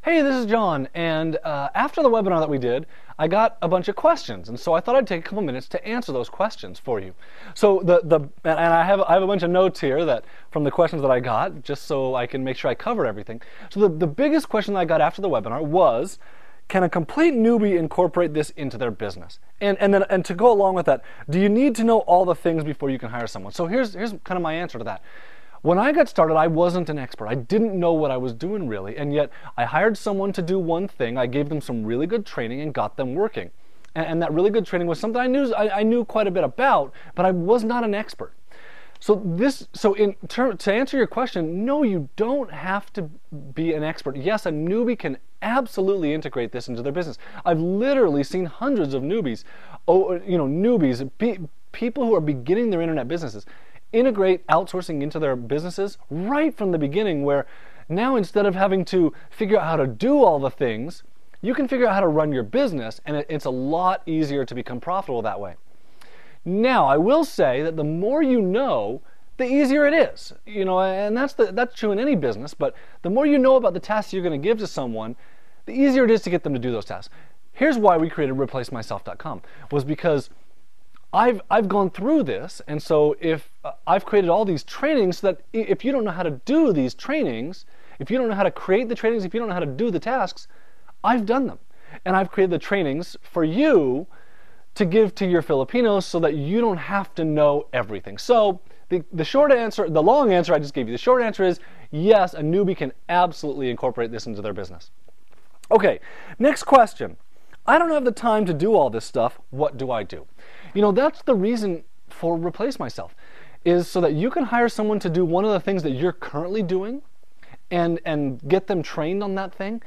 Hey, this is John, and after the webinar that we did, I got a bunch of questions, and so I thought I'd take a couple minutes to answer those questions for you. So and I have a bunch of notes here that from the questions that I got, just so I can make sure I cover everything. So the biggest question that I got after the webinar was, can a complete newbie incorporate this into their business? And to go along with that, do you need to know all the things before you can hire someone? So here's kind of my answer to that. When I got started, I wasn't an expert. I didn't know what I was doing really, and yet I hired someone to do one thing. I gave them some really good training and got them working. And that really good training was something I knew quite a bit about, but I was not an expert. To answer your question, no, you don't have to be an expert. Yes, a newbie can absolutely integrate this into their business. I've literally seen hundreds of newbies, people who are beginning their internet businesses, integrate outsourcing into their businesses right from the beginning, where now instead of having to figure out how to do all the things, you can figure out how to run your business, and it's a lot easier to become profitable that way. Now, I will say that the more you know, the easier it is. And that's true in any business, but the more you know about the tasks you're going to give to someone, the easier it is to get them to do those tasks. Here's why we created ReplaceMyself.com, was because I've gone through this, and so if I've created all these trainings so that if you don't know how to do these trainings, if you don't know how to create the trainings, if you don't know how to do the tasks, I've done them. And I've created the trainings for you to give to your Filipinos so that you don't have to know everything. So the long answer I just gave you, the short answer is yes, a newbie can absolutely incorporate this into their business. Okay, next question. I don't have the time to do all this stuff. What do I do? That's the reason for Replace Myself, is so that you can hire someone to do one of the things that you're currently doing and get them trained on that thing,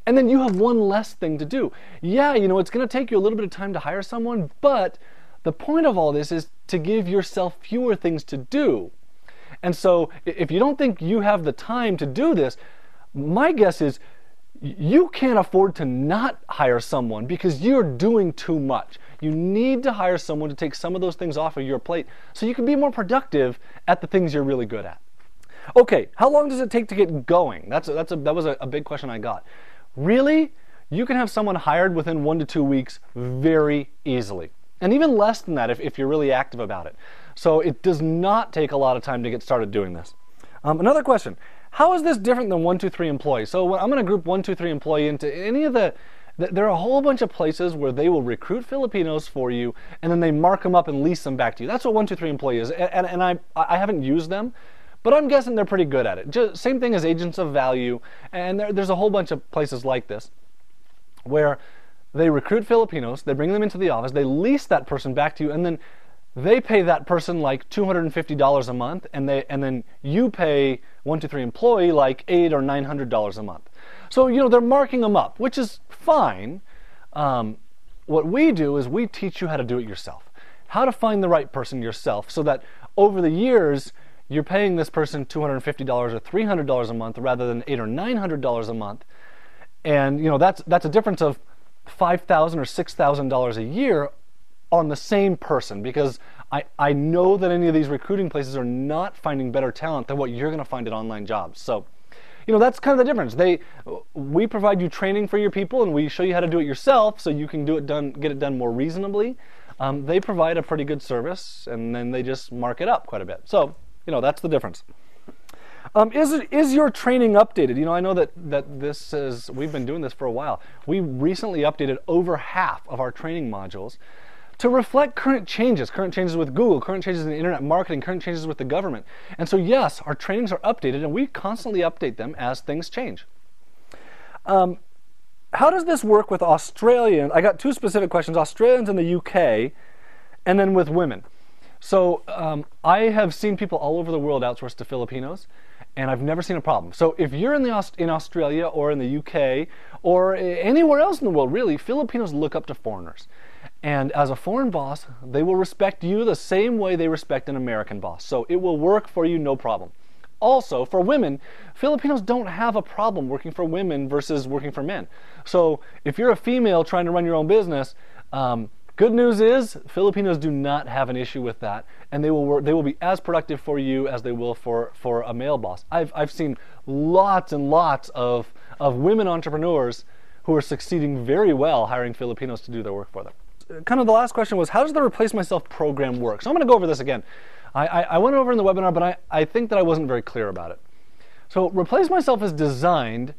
and then you have one less thing to do. Yeah, it's going to take you a little bit of time to hire someone, but the point of all this is to give yourself fewer things to do. And so if you don't think you have the time to do this, my guess is you can't afford to not hire someone because you're doing too much. You need to hire someone to take some of those things off of your plate so you can be more productive at the things you're really good at. Okay, how long does it take to get going? That was a big question I got. Really, you can have someone hired within 1 to 2 weeks very easily. And even less than that if you're really active about it. So it does not take a lot of time to get started doing this. Another question. How is this different than 123 Employee? So I'm going to group 123 Employee into any of there are a whole bunch of places where they will recruit Filipinos for you, and then they mark them up and lease them back to you. That's what 123 Employee is. And I haven't used them, but I'm guessing they're pretty good at it. Same thing as Agents of Value, and there's a whole bunch of places like this where they recruit Filipinos, they bring them into the office, they lease that person back to you, and then they pay that person like $250 a month, and then you pay 123 Employee like $800 or $900 a month. So they're marking them up, which is fine. What we do is we teach you how to do it yourself, how to find the right person yourself, so that over the years you're paying this person $250 or $300 a month rather than $800 or $900 a month, and that's a difference of $5,000 or $6,000 a year on the same person, because I know that any of these recruiting places are not finding better talent than what you're going to find at online jobs. So, that's kind of the difference. We provide you training for your people, and we show you how to do it yourself so you can get it done more reasonably. They provide a pretty good service, and then they just mark it up quite a bit. So, that's the difference. Is your training updated? I know that we've been doing this for a while. We recently updated over half of our training modules to reflect current changes with Google, current changes in internet marketing, current changes with the government. And so yes, our trainings are updated, and we constantly update them as things change. How does this work with Australians? I got two specific questions, Australians in the UK, and then with women. So I have seen people all over the world outsource to Filipinos, and I've never seen a problem. So if you're in Australia or in the UK or anywhere else in the world, really, Filipinos look up to foreigners. And as a foreign boss, they will respect you the same way they respect an American boss. So it will work for you, no problem. Also, for women, Filipinos don't have a problem working for women versus working for men. So if you're a female trying to run your own business, good news is Filipinos do not have an issue with that, and they will be as productive for you as they will for a male boss. I've seen lots and lots of of women entrepreneurs who are succeeding very well hiring Filipinos to do their work for them. Kind of the last question was, how does the Replace Myself program work? So I'm going to go over this again. I went over in the webinar, but I think that I wasn't very clear about it. So Replace Myself is designed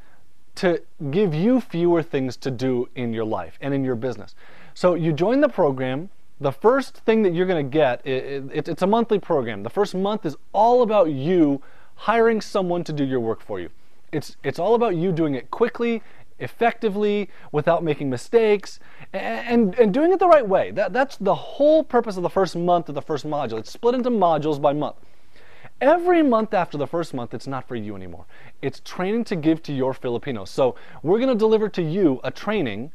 to give you fewer things to do in your life and in your business. So you join the program. The first thing that you're going to get, it's a monthly program. The first month is all about you hiring someone to do your work for you. It's all about you doing it quickly, effectively, without making mistakes, and doing it the right way. That's the whole purpose of the first month of the first module. It's split into modules by month. Every month after the first month, it's not for you anymore. It's training to give to your Filipinos. So we're going to deliver to you a training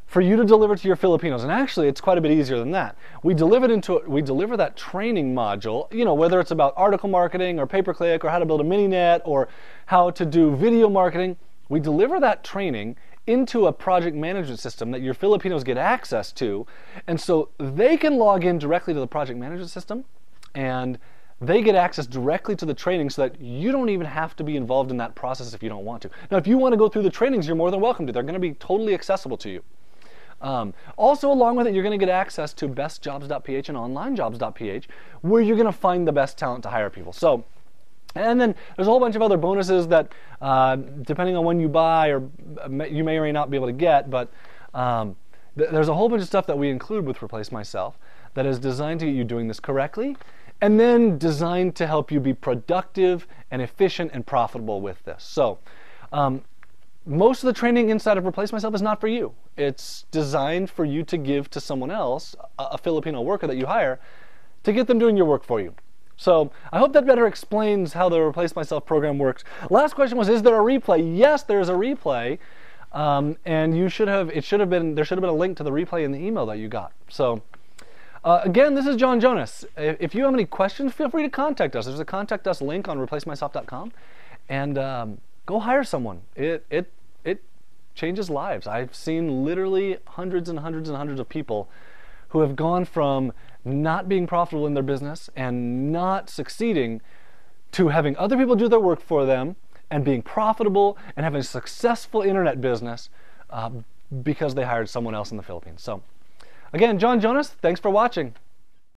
for you to deliver to your Filipinos. And actually, it's quite a bit easier than that. We deliver that training module, whether it's about article marketing or pay-per-click or how to build a mini-net or how to do video marketing. We deliver that training into a project management system that your Filipinos get access to. And so they can log in directly to the project management system, and they get access directly to the training so that you don't even have to be involved in that process if you don't want to. Now, if you want to go through the trainings, you're more than welcome to. They're going to be totally accessible to you. Also, along with it, you're going to get access to bestjobs.ph and onlinejobs.ph, where you're going to find the best talent to hire people. So, and then there's a whole bunch of other bonuses that, depending on when you buy, or you may or may not be able to get, but there's a whole bunch of stuff that we include with Replace Myself that is designed to get you doing this correctly, and then designed to help you be productive and efficient and profitable with this. So, most of the training inside of Replace Myself is not for you. It's designed for you to give to someone else, a Filipino worker that you hire, to get them doing your work for you. So I hope that better explains how the Replace Myself program works. Last question was, is there a replay? Yes, there's a replay, and there should have been a link to the replay in the email that you got. So again, this is Jonas. If you have any questions, feel free to contact us. There's a contact us link on replacemyself.com, and go hire someone. It changes lives. I've seen literally hundreds and hundreds and hundreds of people who have gone from not being profitable in their business and not succeeding to having other people do their work for them and being profitable and having a successful internet business because they hired someone else in the Philippines. So again, Jonas, thanks for watching.